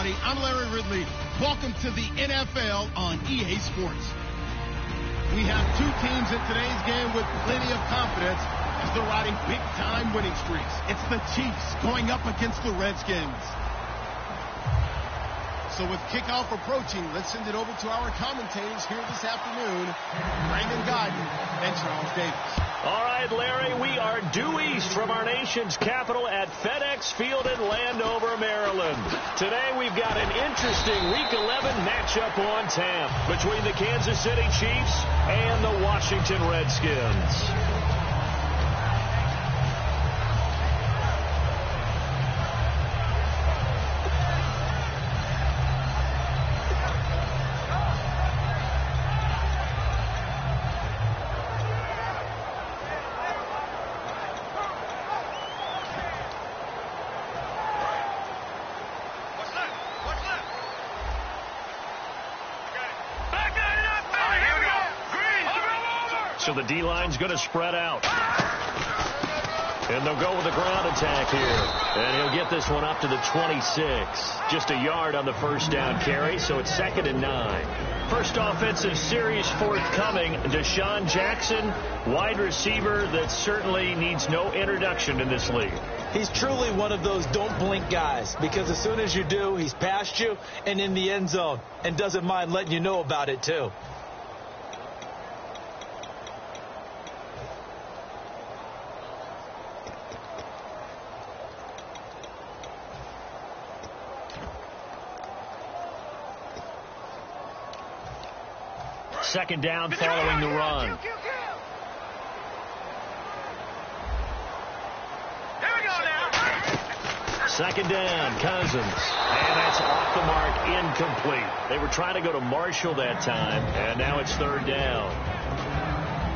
everybody. I'm Larry Ridley. Welcome to the NFL on EA Sports. We have two teams in today's game with plenty of confidence as they're riding big-time winning streaks. It's the Chiefs going up against the Redskins. So with kickoff approaching, let's send it over to our commentators here this afternoon, Brandon Guyton and Charles Davis. All right, Larry, we are due east from our nation's capital at FedEx Field in Landover, Maryland. Today we've got an interesting Week 11 matchup on tap between the Kansas City Chiefs and the Washington Redskins. So the D-line's going to spread out. And they'll go with the ground attack here. And he'll get this one up to the 26. Just a yard on the first down carry, so it's 2nd and 9. First offensive series forthcoming. Deshaun Jackson, wide receiver that certainly needs no introduction in this league. He's truly one of those don't blink guys, because as soon as you do, he's past you and in the end zone and doesn't mind letting you know about it too. Second down following the run. Second down, Cousins. And that's off the mark, incomplete. They were trying to go to Marshall that time, and now it's 3rd down.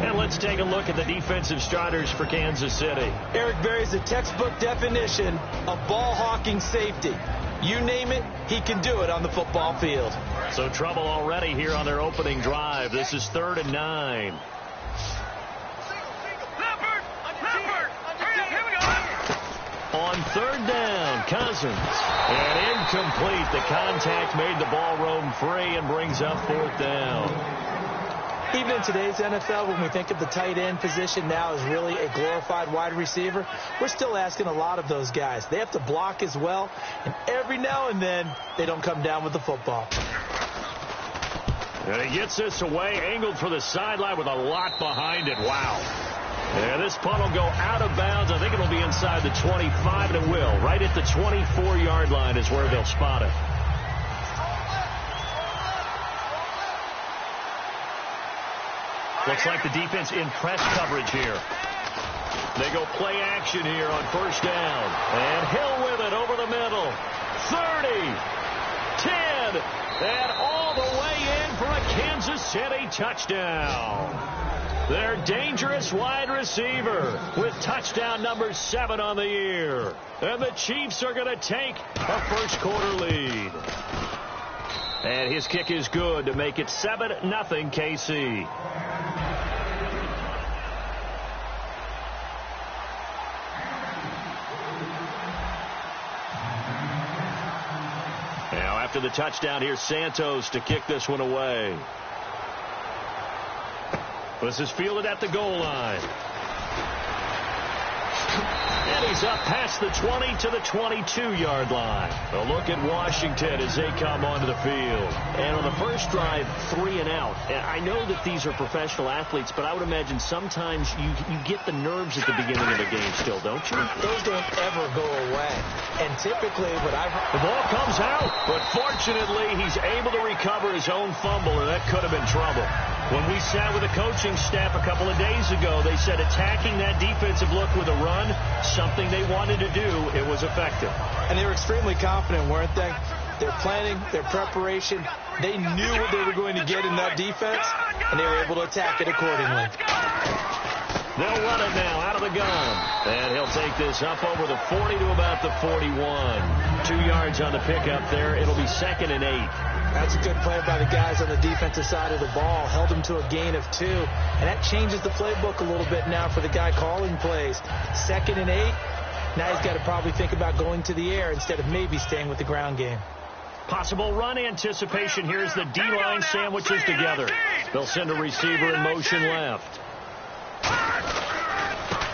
And let's take a look at the defensive starters for Kansas City. Eric Berry's the textbook definition of ball-hawking safety. You name it, he can do it on the football field. So trouble already here on their opening drive. This is 3rd and 9. On 3rd down, Cousins. And incomplete. The contact made the ball roam free and brings up 4th down. Even in today's NFL, when we think of the tight end position now as really a glorified wide receiver, we're still asking a lot of those guys. They have to block as well, and every now and then, they don't come down with the football. And he gets this away, angled for the sideline with a lot behind it. Wow. And this punt will go out of bounds. I think it'll be inside the 25, and it will. Right at the 24-yard line is where they'll spot it. Looks like the defense in press coverage here. They go play action here on 1st down. And Hill with it over the middle. 30, 10, and all the way in for a Kansas City touchdown. Their dangerous wide receiver with touchdown number 7 on the year. And the Chiefs are going to take a first-quarter lead. And his kick is good to make it 7-0 KC. Now after the touchdown, here's Santos to kick this one away. This is fielded at the goal line. And he's up past the 20 to the 22-yard line. A look at Washington as they come onto the field. And on the first drive, 3 and out. And I know that these are professional athletes, but I would imagine sometimes you get the nerves at the beginning of the game still, don't you? Those don't ever go away. And typically what the ball comes out, but fortunately he's able to recover his own fumble, and that could have been trouble. When we sat with the coaching staff a couple of days ago, they said attacking that defensive look with a run, something they wanted to do, it was effective. And they were extremely confident, weren't they? Their planning, their preparation, they knew what they were going to get in that defense, and they were able to attack it accordingly. They'll run it now out of the gun. And he'll take this up over the 40 to about the 41. 2 yards on the pickup there. It'll be 2nd and 8. That's a good play by the guys on the defensive side of the ball. Held him to a gain of 2. And that changes the playbook a little bit now for the guy calling plays. 2nd and 8. Now he's got to probably think about going to the air instead of maybe staying with the ground game. Possible run anticipation. Here's the D-line sandwiches together. They'll send a receiver in motion left.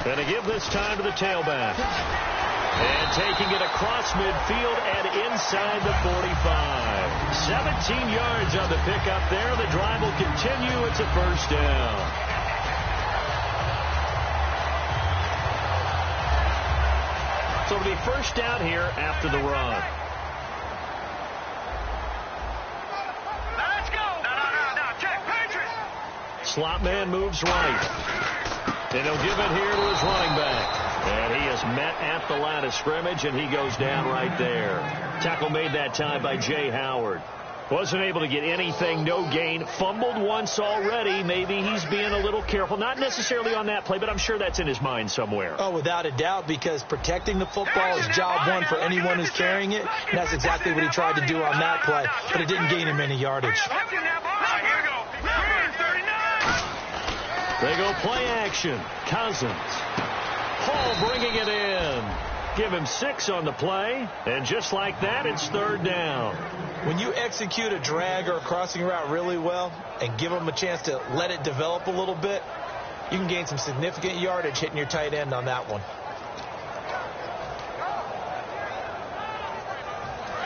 And to give this time to the tailback. And taking it across midfield and inside the 45. 17 yards on the pickup there. The drive will continue. It's a first down. So it'll be first down here after the run. Let's go. No. Check. Patriot. Slot man moves right. And he'll give it here to his running back. And he is met at the line of scrimmage, and he goes down right there. Tackle made that time by Jay Howard. Wasn't able to get anything, no gain. Fumbled once already. Maybe he's being a little careful. Not necessarily on that play, but I'm sure that's in his mind somewhere. Oh, without a doubt, because protecting the football is job one for anyone who's carrying it. And that's exactly what he tried to do on that play, but it didn't gain him any yardage. They go play action. Cousins. Hall bringing it in. Give him 6 on the play. And just like that, it's third down. When you execute a drag or a crossing route really well and give them a chance to let it develop a little bit, you can gain some significant yardage hitting your tight end on that one.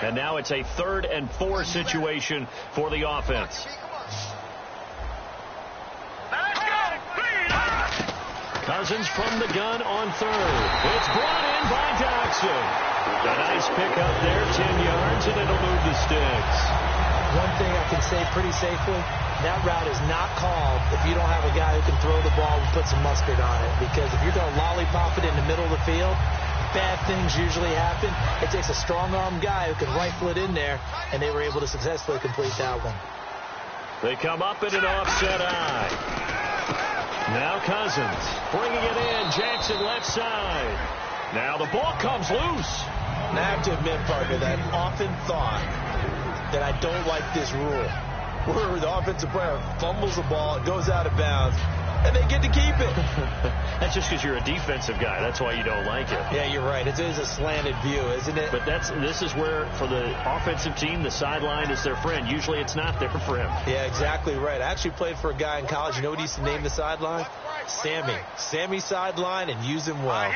And now it's a 3rd and 4 situation for the offense. Cousins from the gun on 3rd. It's brought in by Doxson. A nice pickup there, 10 yards, and it'll move the sticks. One thing I can say pretty safely, that route is not called if you don't have a guy who can throw the ball and put some mustard on it. Because if you're going to lollipop it in the middle of the field, bad things usually happen. It takes a strong-arm guy who can rifle it in there, and they were able to successfully complete that one. They come up in an offset eye. Now Cousins bringing it in. Jackson left side. Now the ball comes loose. And I have to admit, Parker, that I've often thought that I don't like this rule, where the offensive player fumbles the ball, it goes out of bounds, and they get to keep it. That's just because you're a defensive guy. That's why you don't like it. Yeah, you're right. It is a slanted view, isn't it? But this is where, for the offensive team, the sideline is their friend. Usually it's not there for him. Yeah, exactly right. I actually played for a guy in college. You know what he used to name the sideline? Sammy. Sammy sideline, and use him well.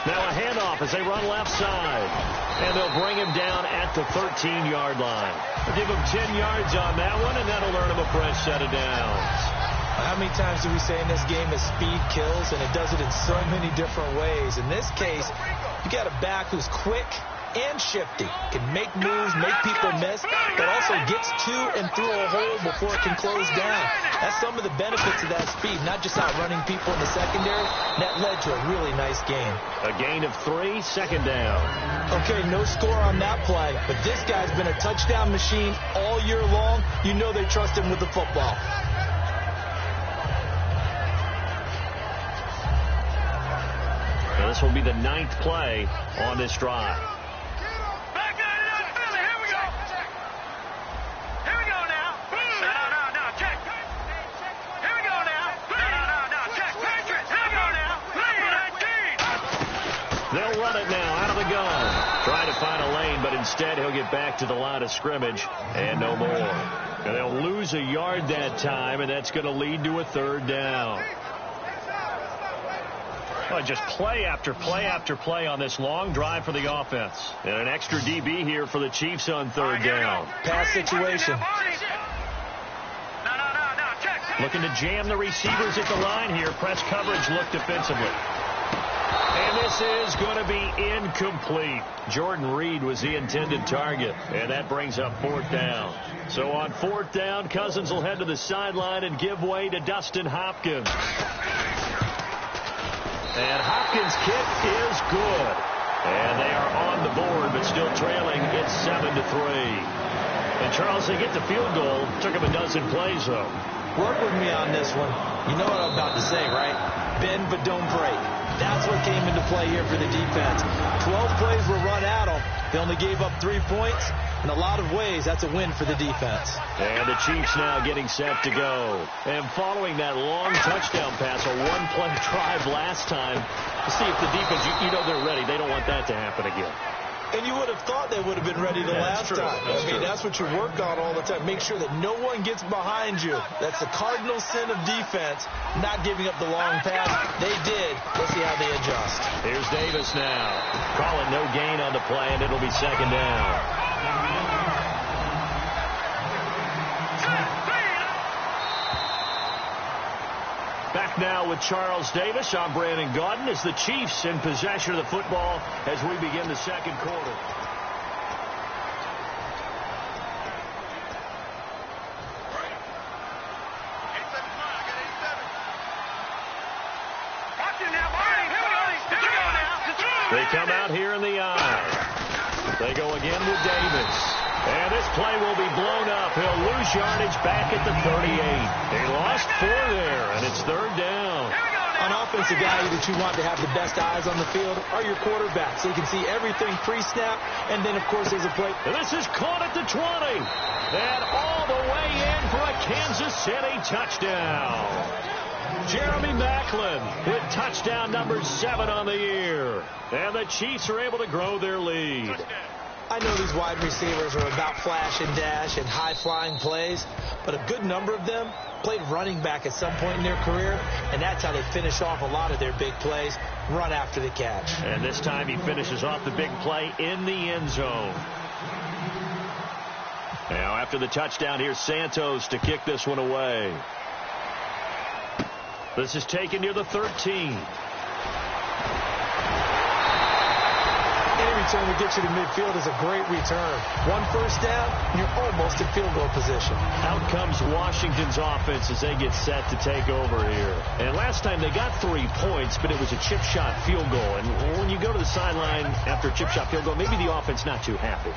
Now a handoff as they run left side. And they'll bring him down at the 13-yard line. They'll give him 10 yards on that one, and that'll earn him a fresh set of downs. How many times do we say in this game that speed kills, and it does it in so many different ways? In this case, you got a back who's quick and shifty, can make moves, make people miss, but also gets to and through a hole before it can close down. That's some of the benefits of that speed, not just outrunning people in the secondary. That led to a really nice game. A gain of 3, second down. Okay, no score on that play, but this guy's been a touchdown machine all year long. You know they trust him with the football. Now this will be the 9th play on this drive. They'll run it now out of the gun. Trying to find a lane, but instead he'll get back to the line of scrimmage and no more. And they'll lose a yard that time, and that's going to lead to a 3rd down. Well, just play after play after play on this long drive for the offense. And an extra DB here for the Chiefs on 3rd down. Pass situation. Looking to jam the receivers at the line here. Press coverage look defensively. And this is going to be incomplete. Jordan Reed was the intended target. And that brings up 4th down. So on 4th down, Cousins will head to the sideline and give way to Dustin Hopkins. And Hopkins' kick is good. And they are on the board, but still trailing. It's 7-3. And Charles, they get the field goal. Took him a dozen plays, though. Work with me on this one. You know what I'm about to say, right? Bend but don't break. That's what came into play here for the defense. 12 plays were run at them. They only gave up 3 points. In a lot of ways, that's a win for the defense. And the Chiefs now getting set to go. And following that long touchdown pass, a one-play drive last time, to see if the defense, you know they're ready. They don't want that to happen again. And you would have thought they would have been ready the last time. That's what you work on all the time. Make sure that no one gets behind you. That's the cardinal sin of defense, not giving up the long pass. They did. Let's see how they adjust. Here's Davis now. Calling no gain on the play, and it'll be second down. Back now with Charles Davis. I'm Brandon Gaudin as the Chiefs in possession of the football as we begin the second quarter. They come out here in the aisle. They go again with Davis. And this play will be blown up. He'll lose yardage back at the 38. He lost 4 there, and it's third down. On offense, the guy that you want to have the best eyes on the field are your quarterbacks, so you can see everything pre-snap, and then, of course, there's a play. And this is caught at the 20. And all the way in for a Kansas City touchdown. Jeremy Maclin with touchdown number 7 on the year. And the Chiefs are able to grow their lead. I know these wide receivers are about flash and dash and high-flying plays, but a good number of them played running back at some point in their career, and that's how they finish off a lot of their big plays, run after the catch. And this time he finishes off the big play in the end zone. Now after the touchdown, here's Santos to kick this one away. This is taken near the 13. Return to get you to midfield is a great return. 1 first down, and you're almost in field goal position. Out comes Washington's offense as they get set to take over here. And last time they got 3 points, but it was a chip shot field goal. And when you go to the sideline after a chip shot field goal, maybe the offense not too happy.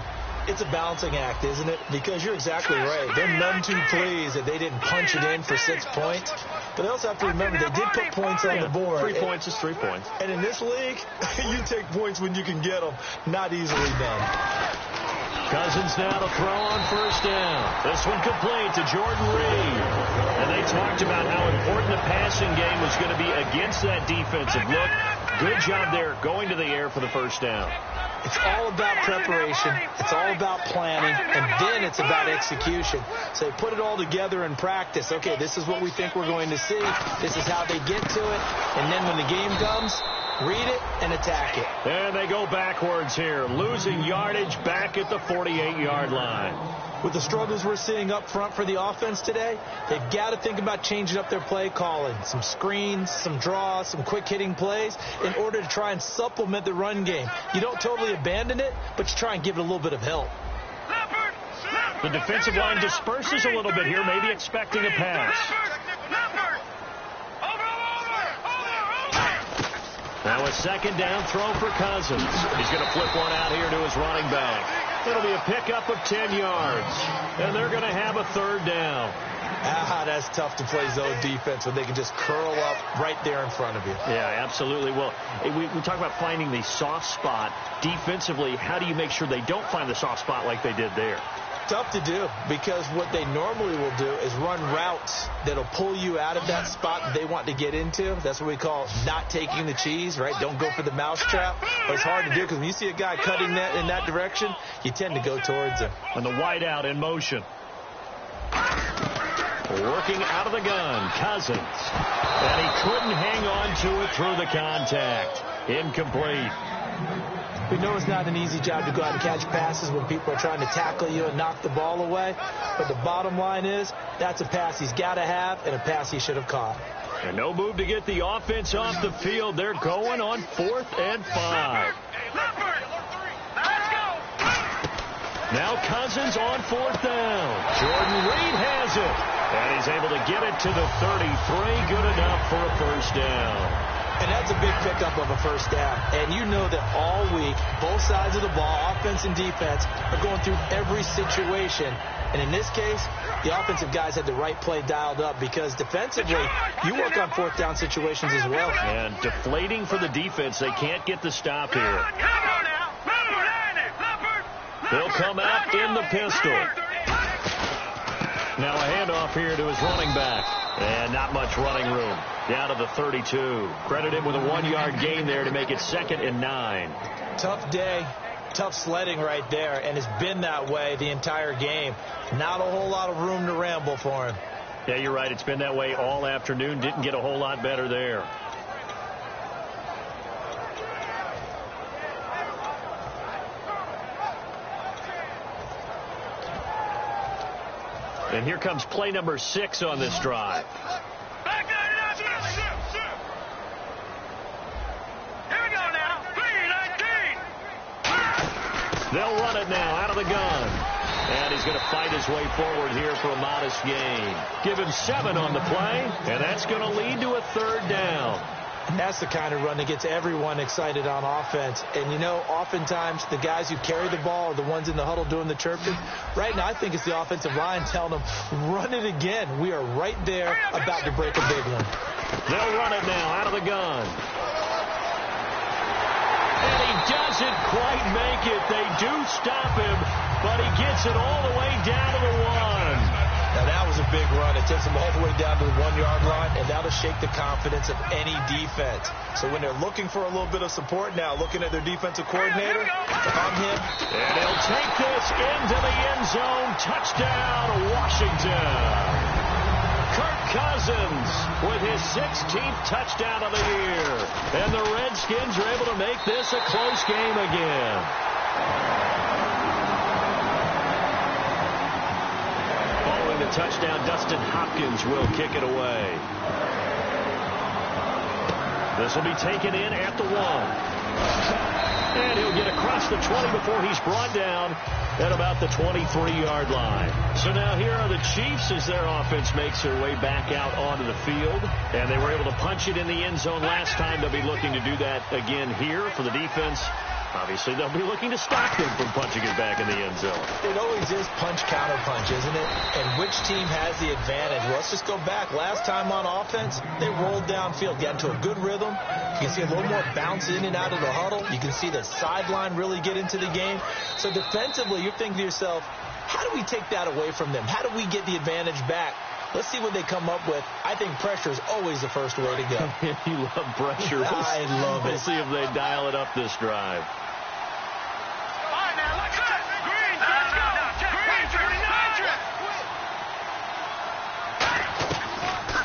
It's a balancing act, isn't it? Because you're exactly right. They're none too pleased that they didn't punch it in for 6 points. But they also have to remember they did put points on the board. 3 points is 3 points. And in this league, you take points when you can get them. Not easily done. Cousins now to throw on first down. This one complete to Jordan Reed. And they talked about how important the passing game was going to be against that defensive look. Good job there going to the air for the first down. It's all about preparation. It's all about planning. And then it's about execution. So they put it all together in practice. Okay, this is what we think we're going to see. This is how they get to it. And then when the game comes, read it and attack it. And they go backwards here, losing yardage back at the 48-yard line. With the struggles we're seeing up front for the offense today, they've got to think about changing up their play calling. Some screens, some draws, some quick-hitting plays in order to try and supplement the run game. You don't totally abandon it, but you try and give it a little bit of help. The defensive line disperses a little bit here, maybe expecting a pass. Now a second down throw for Cousins. He's going to flip one out here to his running back. It'll be a pickup of 10 yards. And they're going to have a third down. That's tough to play zone defense when they can just curl up right there in front of you. Yeah, absolutely. Well, we talk about finding the soft spot defensively. How do you make sure they don't find the soft spot like they did there? Tough to do, because what they normally will do is run routes that'll pull you out of that spot that they want to get into. That's what we call not taking the cheese, right? Don't go for the mousetrap. But it's hard to do because when you see a guy cutting that in that direction, you tend to go towards him. And the wideout in motion. Working out of the gun, Cousins. And he couldn't hang on to it through the contact. Incomplete. We know it's not an easy job to go out and catch passes when people are trying to tackle you and knock the ball away. But the bottom line is, that's a pass he's got to have and a pass he should have caught. And no move to get the offense off the field. They're going on 4th and 5. Now Cousins on 4th down. Jordan Reed has it. And he's able to get it to the 33. Good enough for a first down. And that's a big pickup of a first down. And you know that all week, both sides of the ball, offense and defense, are going through every situation. And in this case, the offensive guys had the right play dialed up because defensively, you work on 4th down situations as well. And deflating for the defense. They can't get the stop here. They'll come out in the pistol. Now a handoff here to his running back. And not much running room. Down to the 32. Credit him with a 1-yard gain there to make it 2nd and 9. Tough day. Tough sledding right there, and it's been that way the entire game. Not a whole lot of room to ramble for him. Yeah, you're right. It's been that way all afternoon. Didn't get a whole lot better there. And here comes play number 6 on this drive. They'll run it now out of the gun. And he's going to fight his way forward here for a modest gain. Give him 7 on the play, and that's going to lead to a 3rd down. And that's the kind of run that gets everyone excited on offense. And, you know, oftentimes the guys who carry the ball are the ones in the huddle doing the chirping. Right now, I think it's the offensive line telling them, run it again. We are right there about to break a big one. They'll run it now out of the gun. And he doesn't quite make it. They do stop him, but he gets it all the way down to the 1. Now, that was a big run. It takes them all the way down to the 1-yard line, and that'll shake the confidence of any defense. So when they're looking for a little bit of support now, looking at their defensive coordinator, if I'm him. And he'll take this into the end zone. Touchdown, Washington. Kirk Cousins with his 16th touchdown of the year. And the Redskins are able to make this a close game again. Following the touchdown, Dustin Hopkins will kick it away. This will be taken in at the 1. And he'll get across the 20 before he's brought down at about the 23-yard line. So now here are the Chiefs as their offense makes their way back out onto the field. And they were able to punch it in the end zone last time. They'll be looking to do that again here for the defense. Obviously, they'll be looking to stop them from punching it back in the end zone. It always is punch-counter-punch, isn't it? And which team has the advantage? Well, let's just go back. Last time on offense, they rolled downfield, got into a good rhythm. You can see a little more bounce in and out of the huddle. You can see the sideline really get into the game. So defensively, you're thinking to yourself, how do we take that away from them? How do we get the advantage back? Let's see what they come up with. I think pressure is always the first way to go. You love pressure. I love it. We'll see if they dial it up this drive.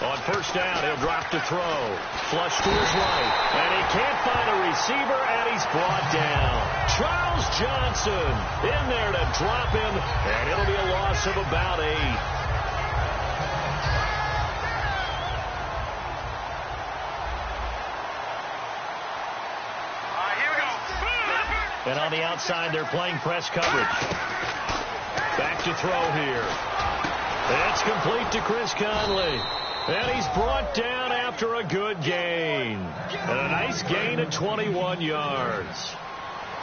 On first down, he'll drop to throw. Flush to his right. And he can't find a receiver, and he's brought down. Charles Johnson in there to drop him, and it'll be a loss of about 8. And on the outside, they're playing press coverage. Back to throw here. It's complete to Chris Conley. And he's brought down after a good gain. And a nice gain of 21 yards.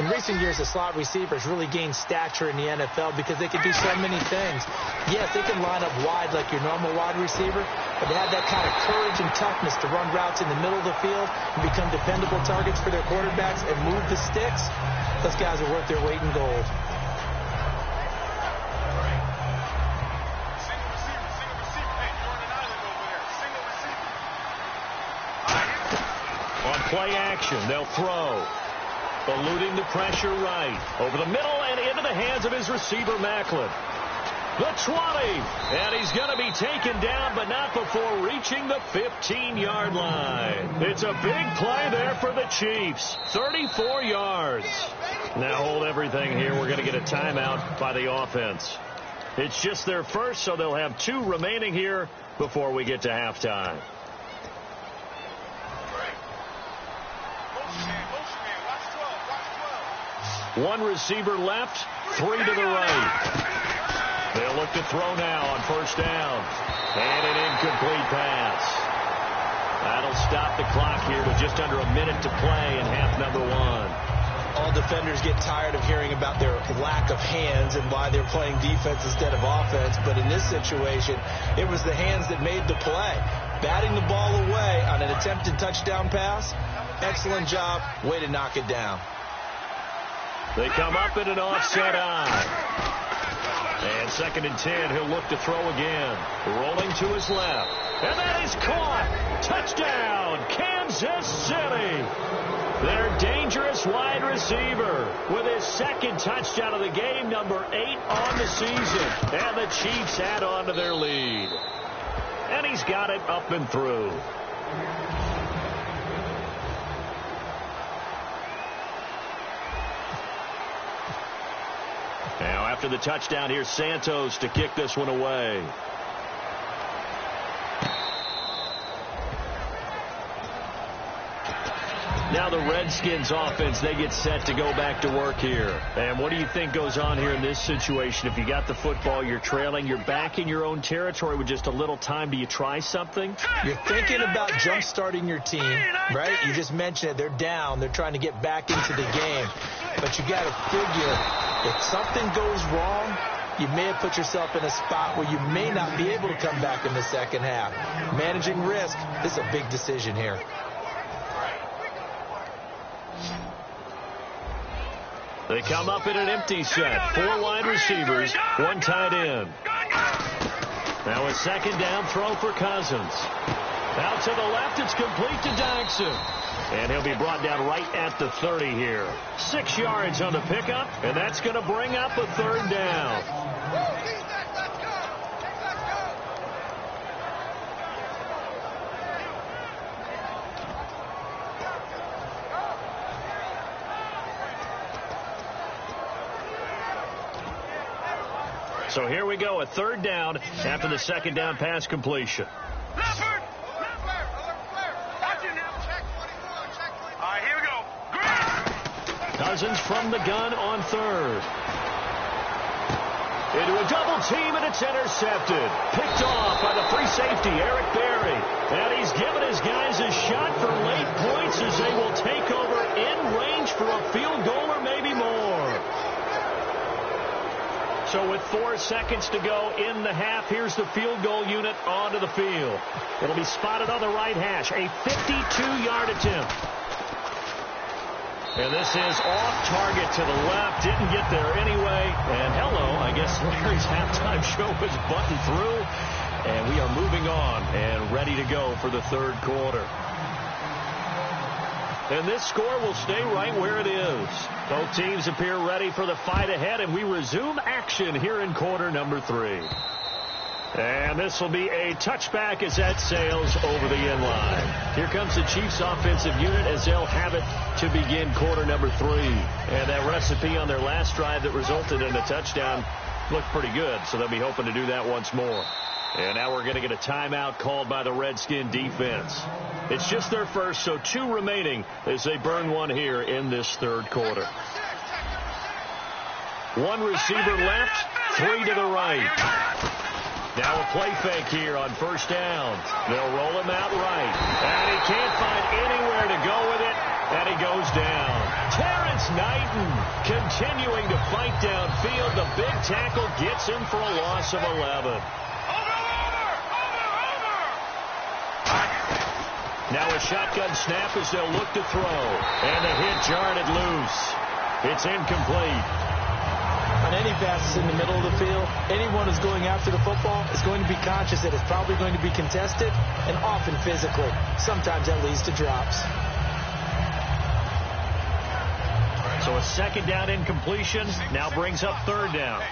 In recent years, the slot receivers really gained stature in the NFL because they can do so many things. Yes, they can line up wide like your normal wide receiver, but they have that kind of courage and toughness to run routes in the middle of the field and become dependable targets for their quarterbacks and move the sticks. Those guys are worth their weight in gold. On play action, they'll throw. Eluding the pressure right. Over the middle and into the hands of his receiver, Macklin. The 20. And he's going to be taken down, but not before reaching the 15-yard line. It's a big play there for the Chiefs. 34 yards. Now hold everything here. We're going to get a timeout by the offense. It's just their first, so they'll have 2 remaining here before we get to halftime. One receiver left, 3 to the right. They'll look to throw now on first down. And an incomplete pass. That'll stop the clock here with just under a minute to play in half number 1. All defenders get tired of hearing about their lack of hands and why they're playing defense instead of offense. But in this situation, it was the hands that made the play. Batting the ball away on an attempted touchdown pass. Excellent job. Way to knock it down. They come up in an offset eye. And 2nd and 10, he'll look to throw again. Rolling to his left. And that is caught. Touchdown, Kansas City. Their dangerous this wide receiver with his second touchdown of the game, number 8 on the season. And the Chiefs add on to their lead. And he's got it up and through. Now after the touchdown, here's Santos to kick this one away. Now the Redskins offense, they get set to go back to work here. And what do you think goes on here in this situation? If you got the football, you're trailing, you're back in your own territory with just a little time. Do you try something? You're thinking about jump-starting your team, right? You just mentioned it. They're down. They're trying to get back into the game. But you got to figure if something goes wrong, you may have put yourself in a spot where you may not be able to come back in the second half. Managing risk, this is a big decision here. They come up in an empty set. 4 wide receivers, 1 tight end. Now a second down throw for Cousins. Out to the left, it's complete to Jackson. And he'll be brought down right at the 30 here. 6 yards on the pickup, and that's going to bring up a 3rd down. So here we go, a 3rd down after the second down pass completion. Here we go. Cousins from the gun on 3rd. Into a double team, and it's intercepted. Picked off by the free safety, Eric Berry. And he's given his guys a shot for late points as they will take over in range for a field goal or maybe more. So with 4 seconds to go in the half, here's the field goal unit onto the field. It'll be spotted on the right hash. A 52-yard attempt. And this is off target to the left. Didn't get there anyway. And hello, I guess Larry's halftime show is buttoned through. And we are moving on and ready to go for the 3rd quarter. And this score will stay right where it is. Both teams appear ready for the fight ahead, and we resume action here in quarter number 3. And this will be a touchback as that sails over the end line. Here comes the Chiefs offensive unit as they'll have it to begin quarter number 3. And that recipe on their last drive that resulted in a touchdown looked pretty good, so they'll be hoping to do that once more. And now we're going to get a timeout called by the Redskin defense. It's just their first, so 2 remaining as they burn 1 here in this 3rd quarter. 1 receiver left, 3 to the right. Now a play fake here on 1st down. They'll roll him out right. And he can't find anywhere to go with it, and he goes down. Terrence Knighton continuing to fight downfield. The big tackle gets him for a loss of 11. Now a shotgun snap as they'll look to throw. And the hit jarred it loose. It's incomplete. On any passes in the middle of the field, anyone who's going after the football is going to be conscious that it's probably going to be contested and often physically. Sometimes that leads to drops. So a 2nd down incompletion now brings up 3rd down.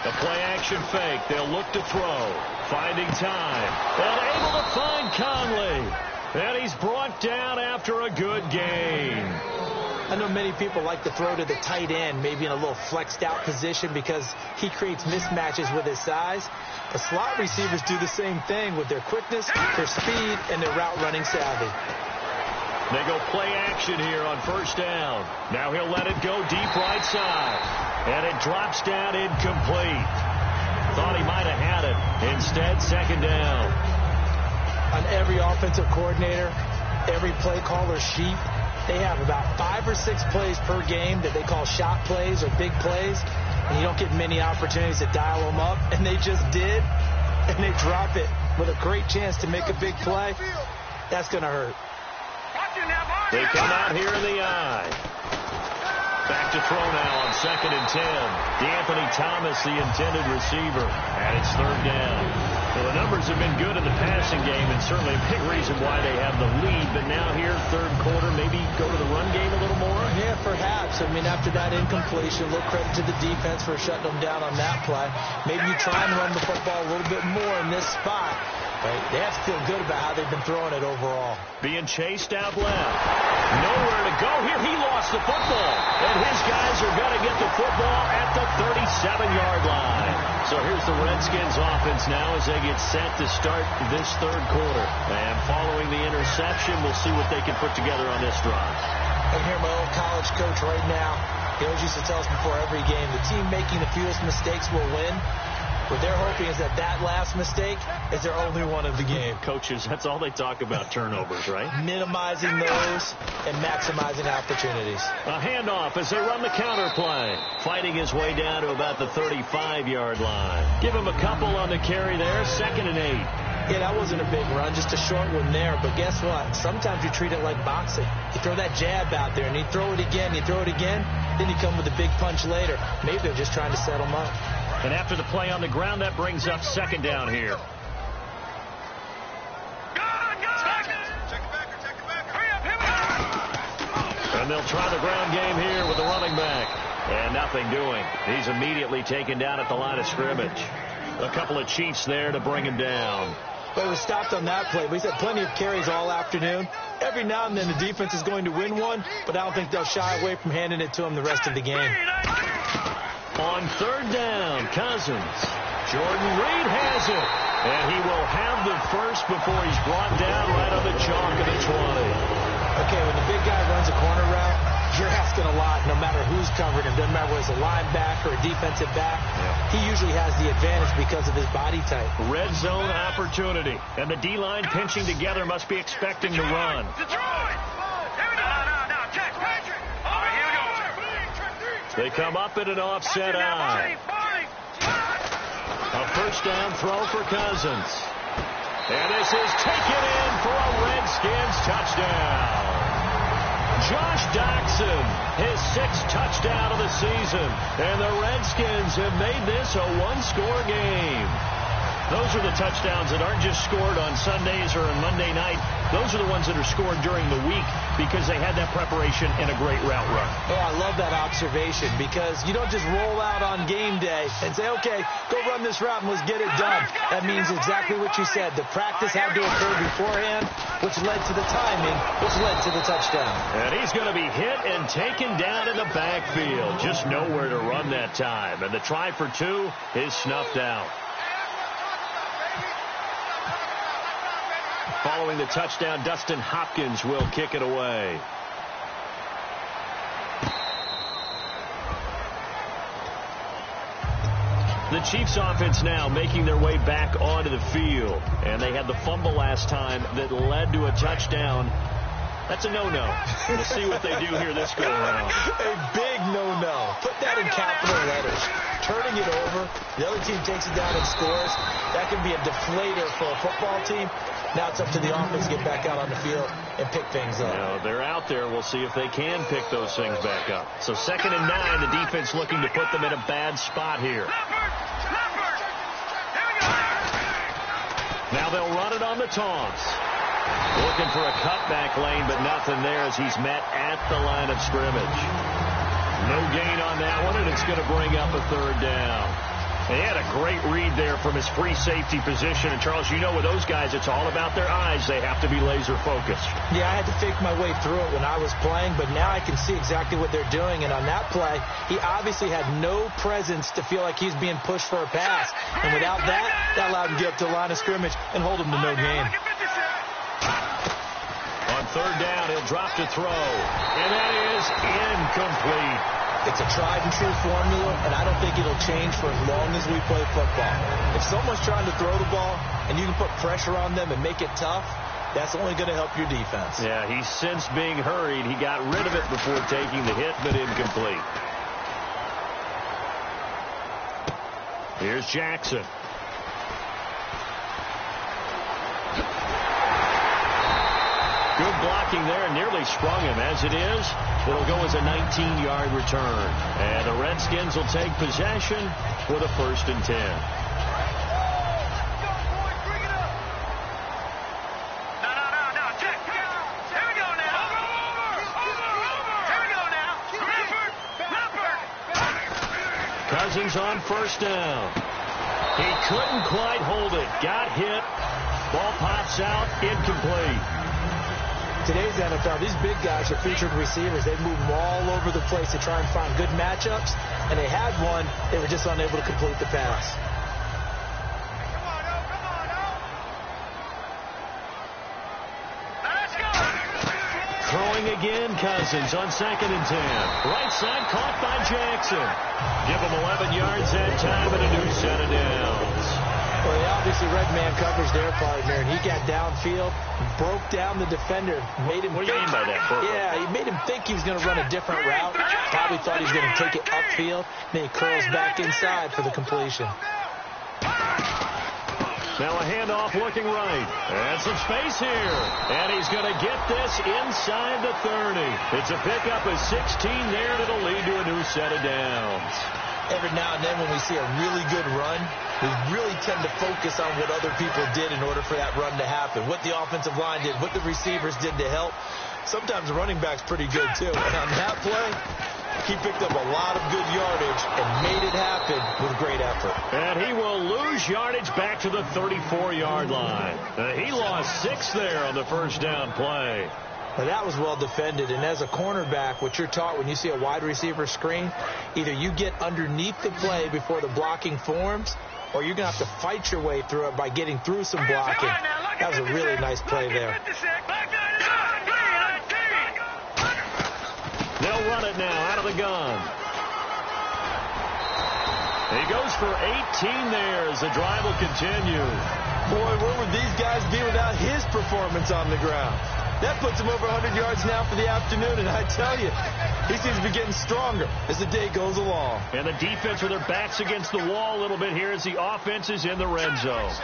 The play-action fake. They'll look to throw. Finding time. And able to find Conley. And he's brought down after a good gain. I know many people like to throw to the tight end, maybe in a little flexed out position because he creates mismatches with his size. The slot receivers do the same thing with their quickness, their speed, and their route running savvy. They go play action here on 1st down. Now he'll let it go deep right side. And it drops down incomplete. Thought he might have had it. Instead, 2nd down. On every offensive coordinator, every play caller sheet, they have about 5 or 6 plays per game that they call shot plays or big plays. And you don't get many opportunities to dial them up. And they just did. And they drop it with a great chance to make a big play. That's going to hurt. They come out here in the eye. Back to throw now on 2nd and 10. DeAnthony Thomas, the intended receiver. And it's 3rd down. Well, the numbers have been good in the passing game, and certainly a big reason why they have the lead. But now here, third quarter, maybe go to the run game a little more? Yeah, perhaps. I mean, after that incompletion, a little credit to the defense for shutting them down on that play. Maybe you try and run the football a little bit more in this spot. Right? They have to feel good about how they've been throwing it overall. Being chased out left. Nowhere to go here. He lost the football. And his guys are going to get the football at the 37-yard line. So here's the Redskins offense now as they get set to start this third quarter. And following the interception, we'll see what they can put together on this drive. I hear my old college coach right now. He always used to tell us before every game, the team making the fewest mistakes will win. What they're hoping is that last mistake is their only one of the game. Coaches, that's all they talk about, turnovers, right? Minimizing those and maximizing opportunities. A handoff as they run the counter play. Fighting his way down to about the 35-yard line. Give him a couple on the carry there, 2nd and 8. Yeah, that wasn't a big run, just a short one there. But guess what? Sometimes you treat it like boxing. You throw that jab out there, and you throw it again, then you come with a big punch later. Maybe they're just trying to set them up. And after the play on the ground, that brings up 2nd down here. And they'll try the ground game here with the running back. And nothing doing. He's immediately taken down at the line of scrimmage. A couple of Chiefs there to bring him down. But he was stopped on that play. We've had plenty of carries all afternoon. Every now and then the defense is going to win one, but I don't think they'll shy away from handing it to him the rest of the game. On 3rd down, Cousins. Jordan Reed has it. And he will have the first before he's brought down right on the chalk of the 20. Okay, when the big guy runs a corner route, you're asking a lot no matter who's covering him. Doesn't matter whether it's a linebacker or a defensive back. Yeah. He usually has the advantage because of his body type. Red zone opportunity. And the D-line pinching together must be expecting to run. They come up at an offset eye. A 1st down throw for Cousins. And this is taken in for a Redskins touchdown. Josh Doxson, his 6th touchdown of the season. And the Redskins have made this a one-score game. Those are the touchdowns that aren't just scored on Sundays or on Monday night. Those are the ones that are scored during the week because they had that preparation and a great route run. Oh, I love that observation because you don't just roll out on game day and say, okay, go run this route and let's get it done. That means exactly what you said. The practice had to occur beforehand, which led to the timing, which led to the touchdown. And he's going to be hit and taken down in the backfield. Just nowhere to run that time. And the try for 2 is snuffed out. Following the touchdown, Dustin Hopkins will kick it away. The Chiefs offense now making their way back onto the field. And they had the fumble last time that led to a touchdown. That's a no-no. We'll see what they do here this go-around. A big no-no. Put that in capital letters. Turning it over, the other team takes it down and scores. That can be a deflator for a football team. Now it's up to the offense to get back out on the field and pick things up. You know, they're out there. We'll see if they can pick those things back up. So 2nd and 9, the defense looking to put them in a bad spot here. Now they'll run it on the toss. Looking for a cutback lane, but nothing there as he's met at the line of scrimmage. No gain on that one, and it's going to bring up a 3rd down. They had a great read there from his free safety position. And, Charles, you know with those guys, it's all about their eyes. They have to be laser-focused. Yeah, I had to fake my way through it when I was playing, but now I can see exactly what they're doing. And on that play, he obviously had no presence to feel like he's being pushed for a pass. And without that, that allowed him to get up to the line of scrimmage and hold him to no gain. On 3rd down, he'll drop to throw. And that is incomplete. It's a tried-and-true formula, and I don't think it'll change for as long as we play football. If someone's trying to throw the ball and you can put pressure on them and make it tough, that's only going to help your defense. Yeah, he's since being hurried. He got rid of it before taking the hit, but incomplete. Here's Jackson. Good blocking there, nearly sprung him. As it is, it'll go as a 19-yard return. And the Redskins will take possession with a 1st and 10. Cousins on first down. He couldn't quite hold it. Got hit. Ball pops out. Incomplete. Today's NFL, these big guys are featured receivers. They move them all over the place to try and find good matchups. And they had one. They were just unable to complete the pass. Throwing again, Cousins on 2nd and 10. Right side caught by Jackson. Give him 11 yards that time and a new set of downs. Well, they obviously read man coverage there, partner, and he got downfield, broke down the defender, made him. What do you mean by that, Burke? Yeah, he made him think he was going to run a different route. Probably thought he was going to take it upfield. Then he curls back inside for the completion. Now a handoff looking right. And some space here. And he's going to get this inside the 30. It's a pickup of 16 there, and it'll lead to a new set of downs. Every now and then when we see a really good run, we really tend to focus on what other people did in order for that run to happen. What the offensive line did, what the receivers did to help. Sometimes the running back's pretty good, too. And on that play, he picked up a lot of good yardage and made it happen with great effort. And he will lose yardage back to the 34-yard line. He lost 6 there on the first down play. Now, that was well defended, and as a cornerback, what you're taught when you see a wide receiver screen, either you get underneath the play before the blocking forms, or you're going to have to fight your way through it by getting through some blocking. That was a really nice play there. They'll run it now out of the gun. He goes for 18 there as the drive will continue. Boy, where would these guys be without his performance on the ground? That puts him over 100 yards now for the afternoon, and I tell you, he seems to be getting stronger as the day goes along. And the defense with their backs against the wall a little bit here as the offense is in the red zone.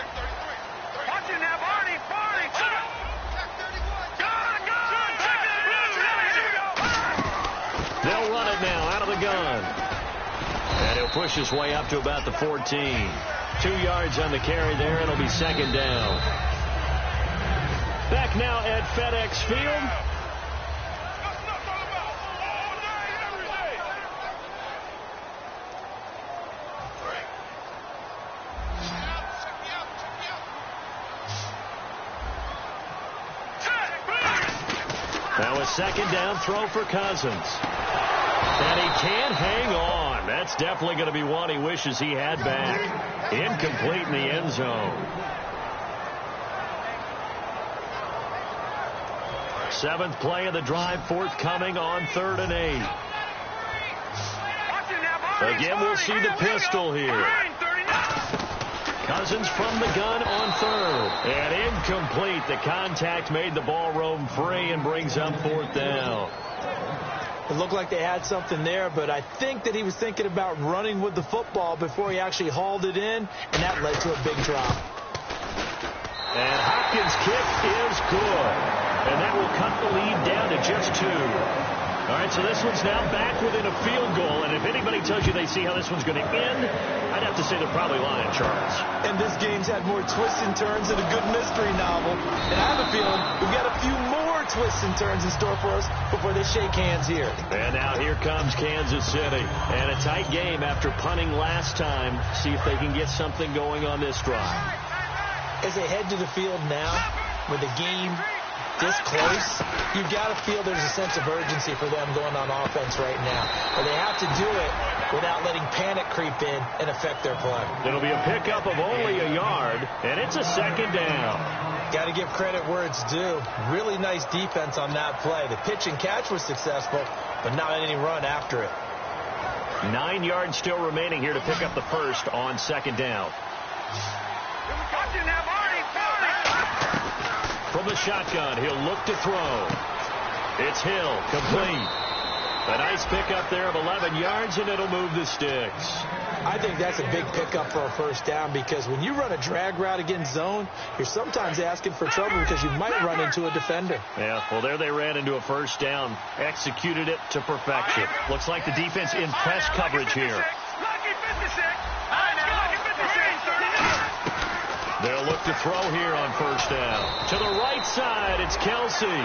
They'll run it now out of the gun. And he'll push his way up to about the 14. 2 yards on the carry there, and it'll be 2nd down. Back now at FedEx Field. Now a 2nd down throw for Cousins. And he can't hang on. That's definitely going to be one he wishes he had back. Incomplete in the end zone. 7th play of the drive forthcoming on 3rd and 8. Again, we'll see the pistol here. Cousins from the gun on 3rd. And incomplete. The contact made the ball roam free and brings up 4th down. It looked like they had something there, but I think that he was thinking about running with the football before he actually hauled it in, and that led to a big drop. And Hopkins' kick is good. And that will cut the lead down to just 2. All right, so this one's now back within a field goal. And if anybody tells you they see how this one's going to end, I'd have to say they're probably lying, Charles. And this game's had more twists and turns than a good mystery novel. And I have a feeling we've got a few more twists and turns in store for us before they shake hands here. And now here comes Kansas City. And a tight game after punting last time. See if they can get something going on this drive. As they head to the field now, with the game this close, you've got to feel there's a sense of urgency for them going on offense right now. But they have to do it without letting panic creep in and affect their play. It'll be a pickup of only a yard, and it's a 2nd down. Got to give credit where it's due. Really nice defense on that play. The pitch and catch was successful, but not any run after it. 9 yards still remaining here to pick up the first on 2nd down. From the shotgun, he'll look to throw. It's Hill, complete. A nice pickup there of 11 yards, and it'll move the sticks. I think that's a big pickup for a first down because when you run a drag route against zone, you're sometimes asking for trouble because you might run into a defender. Yeah, well, there they ran into a first down, executed it to perfection. Looks like the defense in press coverage here. They'll look to throw here on first down. To the right side, it's Kelsey.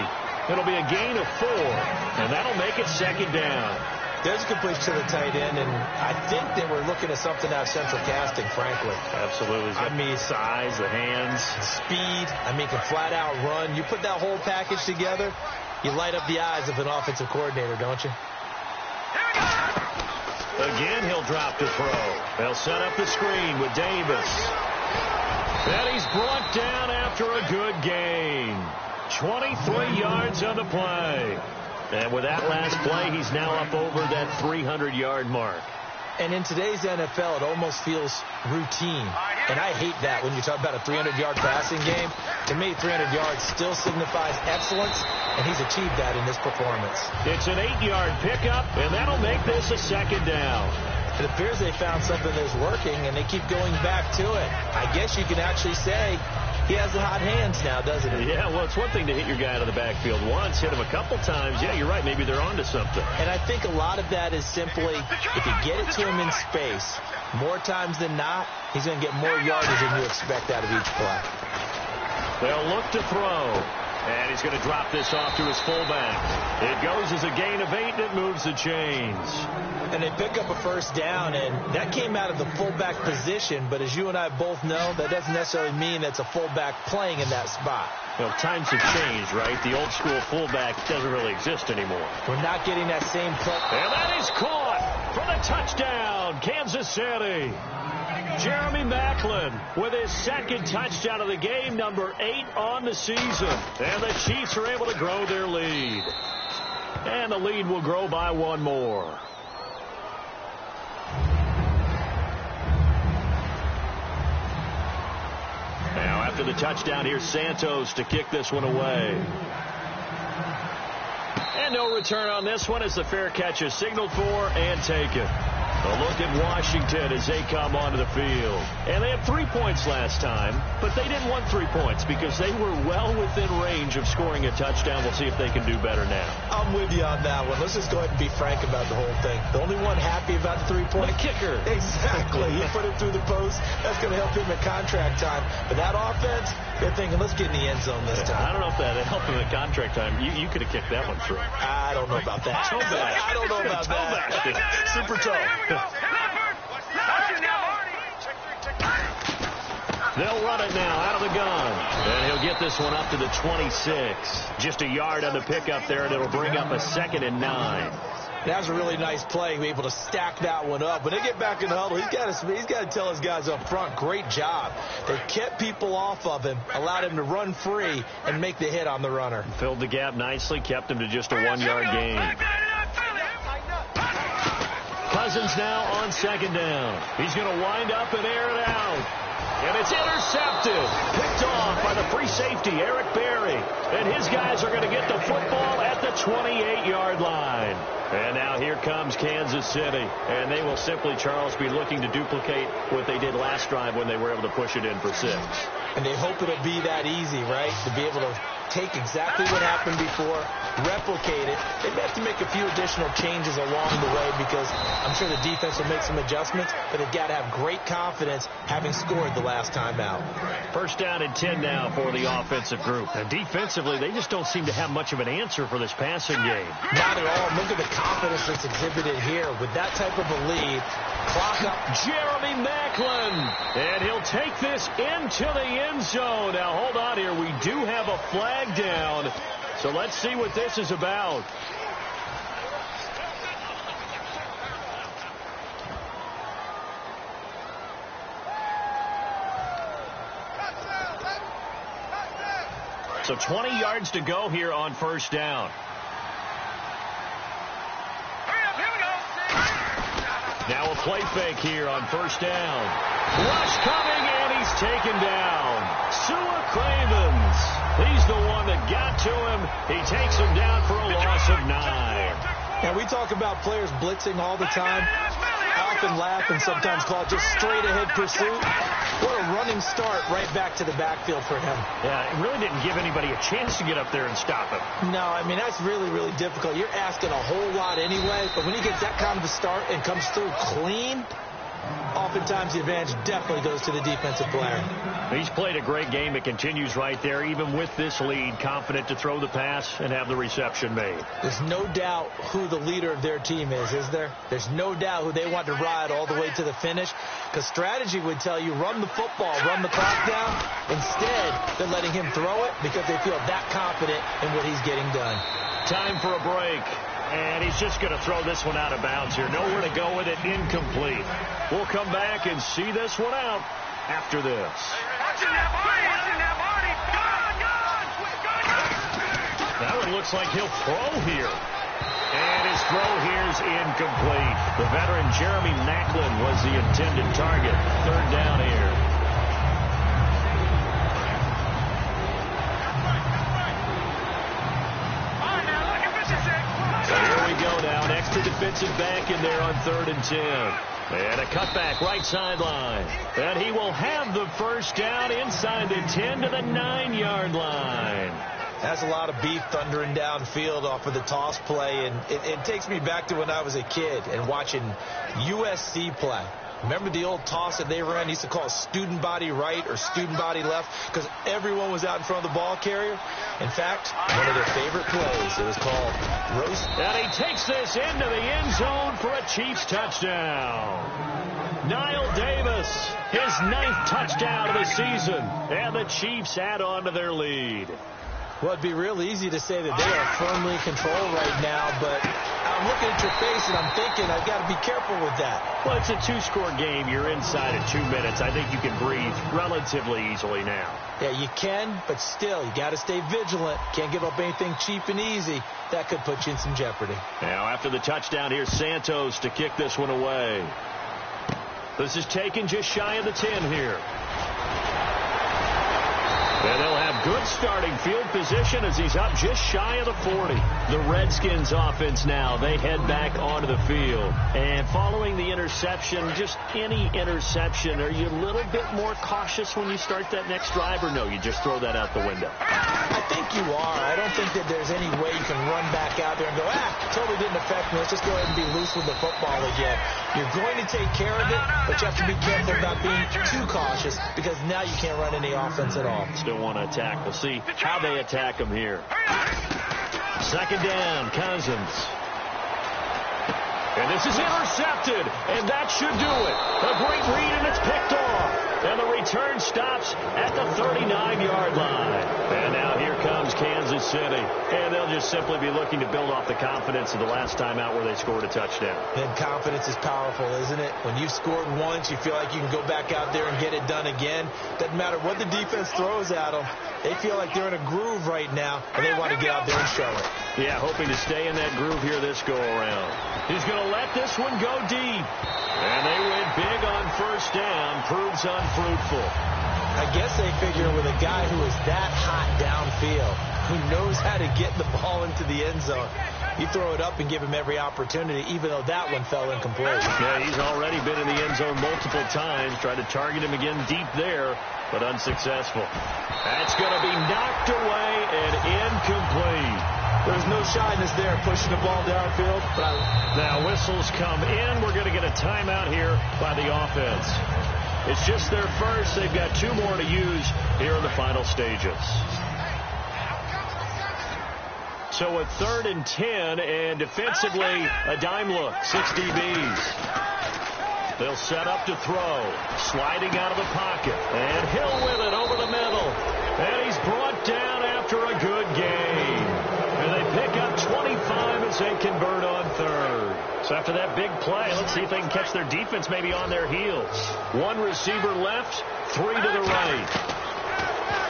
It'll be a gain of 4, and that'll make it 2nd down. There's a completion to the tight end, and I think they were looking at something out of central casting, frankly. Absolutely. I mean, size, the hands. Speed. I mean, can flat out run. You put that whole package together, you light up the eyes of an offensive coordinator, don't you? Again, he'll drop to throw. They'll set up the screen with Davis. And he's brought down after a good gain. 23 yards on the play. And with that last play, he's now up over that 300-yard mark. And in today's NFL, it almost feels routine. And I hate that when you talk about a 300-yard passing game. To me, 300 yards still signifies excellence, and he's achieved that in this performance. It's an 8-yard pickup, and that'll make this a second down. It appears they found something that's working, and they keep going back to it. I guess you can actually say he has the hot hands now, doesn't he? Yeah, well, it's one thing to hit your guy out of the backfield once, hit him a couple times. Yeah, you're right. Maybe they're onto something. And I think a lot of that is simply if you get it to him in space, more times than not, he's going to get more yardage than you expect out of each play. They'll look to throw. And he's going to drop this off to his fullback. It goes as a gain of 8, and it moves the chains. And they pick up a first down, and that came out of the fullback position. But as you and I both know, that doesn't necessarily mean that's a fullback playing in that spot. Well, times have changed, right? The old school fullback doesn't really exist anymore. We're not getting that same play. And that is caught for the touchdown, Kansas City. Jeremy Maclin with his second touchdown of the game, number 8 on the season. And the Chiefs are able to grow their lead. And the lead will grow by 1 more. Now after the touchdown, here's Santos to kick this one away. And no return on this one as the fair catch is signaled for and taken. A look at Washington as they come onto the field. And they had 3 points last time, but they didn't want 3 points because they were well within range of scoring a touchdown. We'll see if they can do better now. I'm with you on that one. Let's just go ahead and be frank about the whole thing. The only one happy about the 3-point. The kicker. Exactly. He put it through the post. That's going to help him at contract time. But that offense, they're thinking, let's get in the end zone this time. I don't know if that helped him at contract time. You could have kicked that one through. I don't know about that. I don't know about that. Super toe. They'll run it now out of the gun. And he'll get this one up to the 26. Just a yard on the pickup there, and it'll bring up a 2nd and 9. That was a really nice play, be able to stack that one up. When they get back in the huddle, he's got to tell his guys up front, great job. They kept people off of him, allowed him to run free and make the hit on the runner. Filled the gap nicely, kept him to just a 1-yard gain. Cousins now on 2nd down. He's going to wind up and air it out. And it's intercepted. Picked off by the free safety, Eric Berry. And his guys are going to get the football at the 28-yard line. And now here comes Kansas City. And they will simply, Charles, be looking to duplicate what they did last drive when they were able to push it in for 6. And they hope it'll be that easy, right? To be able to take exactly what happened before, replicate it. They may have to make a few additional changes along the way because I'm sure the defense will make some adjustments, but they've got to have great confidence having scored the last time out. First down and 10 now for the offensive group. And defensively, they just don't seem to have much of an answer for this passing game. Not at all. Look at the confidence that's exhibited here with that type of a lead. Clock up. Jeremy Maclin. And he'll take this into the end zone. Now, hold on here. We do have a flag down. So let's see what this is about. So 20 yards to go here on first down. Now a play fake here on first down. Rush coming, and he's taken down. Sua Cravens. He's the one that got to him. He takes him down for a loss of 9. Now, we talk about players blitzing all the time. I often laugh and sometimes call it just straight-ahead pursuit. What a running start right back to the backfield for him. Yeah, it really didn't give anybody a chance to get up there and stop him. No, I mean, that's really, really difficult. You're asking a whole lot anyway, but when he gets that kind of a start and comes through clean, oftentimes the advantage definitely goes to the defensive player. He's played a great game. It continues right there, even with this lead, confident to throw the pass and have the reception made. There's no doubt who the leader of their team is there? There's no doubt who they want to ride all the way to the finish, because strategy would tell you run the football, run the clock down. Instead, they're letting him throw it because they feel that confident in what he's getting done. Time for a break. And he's just going to throw this one out of bounds here. Nowhere to go with it. Incomplete. We'll come back and see this one out after this. That one looks like he'll throw here. And his throw here is incomplete. The veteran Jeremy Maclin was the intended target. Third down here. Go now, an extra defensive back in there on 3rd and 10. And a cutback right sideline. And he will have the first down inside the 10 to the 9-yard line. That's a lot of beef thundering downfield off of the toss play. And it takes me back to when I was a kid and watching USC play. Remember the old toss that they ran? They used to call it student body right or student body left because everyone was out in front of the ball carrier. In fact, one of their favorite plays, it was called roast. And he takes this into the end zone for a Chiefs touchdown. Niall Davis, his 9th touchdown of the season. And the Chiefs add on to their lead. Well, it'd be real easy to say that they are firmly in control right now, but I'm looking at your face and I'm thinking I've got to be careful with that. Well, it's a 2-score game. You're inside of 2 minutes. I think you can breathe relatively easily now. Yeah, you can, but still, you got to stay vigilant. Can't give up anything cheap and easy. That could put you in some jeopardy. Now, after the touchdown, here's Santos to kick this one away. This is taken just shy of the 10 here. And they'll have good starting field position as he's up just shy of the 40. The Redskins offense now, they head back onto the field. And following the interception, just any interception, are you a little bit more cautious when you start that next drive, or no, you just throw that out the window? I think you are. I don't think that there's any way you can run back out there and go, totally didn't affect me. Let's just go ahead and be loose with the football again. You're going to take care of it, but you have to be careful about being too cautious because now you can't run any offense at all. Still want to attack. We'll see how they attack him here. 2nd down, Cousins. And this is intercepted, and that should do it. A great read, and it's picked off. And the return stops at the 39-yard line. And now here comes Kansas City. And they'll just simply be looking to build off the confidence of the last time out where they scored a touchdown. And confidence is powerful, isn't it? When you've scored once, you feel like you can go back out there and get it done again. Doesn't matter what the defense throws at them. They feel like they're in a groove right now, and they want to get out there and show it. Yeah, hoping to stay in that groove here this go-around. He's going to let this one go deep. And they win big on 1st down. Proves unfruitful. I guess they figure with a guy who is that hot downfield, who knows how to get the ball into the end zone, you throw it up and give him every opportunity, even though that one fell incomplete. Yeah, he's already been in the end zone multiple times. Tried to target him again deep there, but unsuccessful. That's going to be knocked away and incomplete. There's no shyness there pushing the ball downfield. Now whistles come in. We're going to get a timeout here by the offense. It's just their first. They've got 2 more to use here in the final stages. So a 3rd and 10, and defensively, a dime look. 6 DBs. They'll set up to throw. Sliding out of the pocket. And Hill with it over the middle. And he's brought down after a good game. And they pick up 25 as they convert on 3rd. So after that big play, let's see if they can catch their defense maybe on their heels. 1 receiver left, 3 to the right.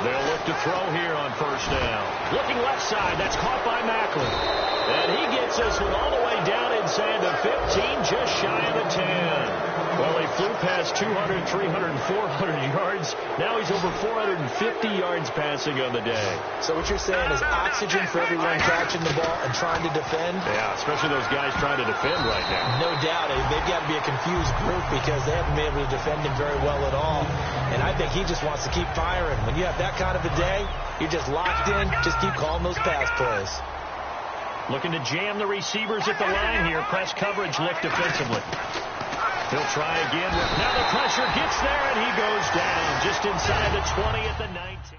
They'll look to throw here on 1st down. Looking left side, that's caught by Maclin. And he gets this one all the way down inside the 15, just shy of the 10. Well, he flew past 200, 300, 400 yards. Now he's over 450 yards passing on the day. So what you're saying is oxygen for everyone catching the ball and trying to defend? Yeah, especially those guys trying to defend right now. No doubt. They've got to be a confused group because they haven't been able to defend him very well at all. And I think he just wants to keep firing. When you have that kind of a day, you're just locked in. Just keep calling those pass plays. Looking to jam the receivers at the line here. Press coverage look defensively. He'll try again. Now the pressure gets there, and he goes down just inside the 20 at the 19.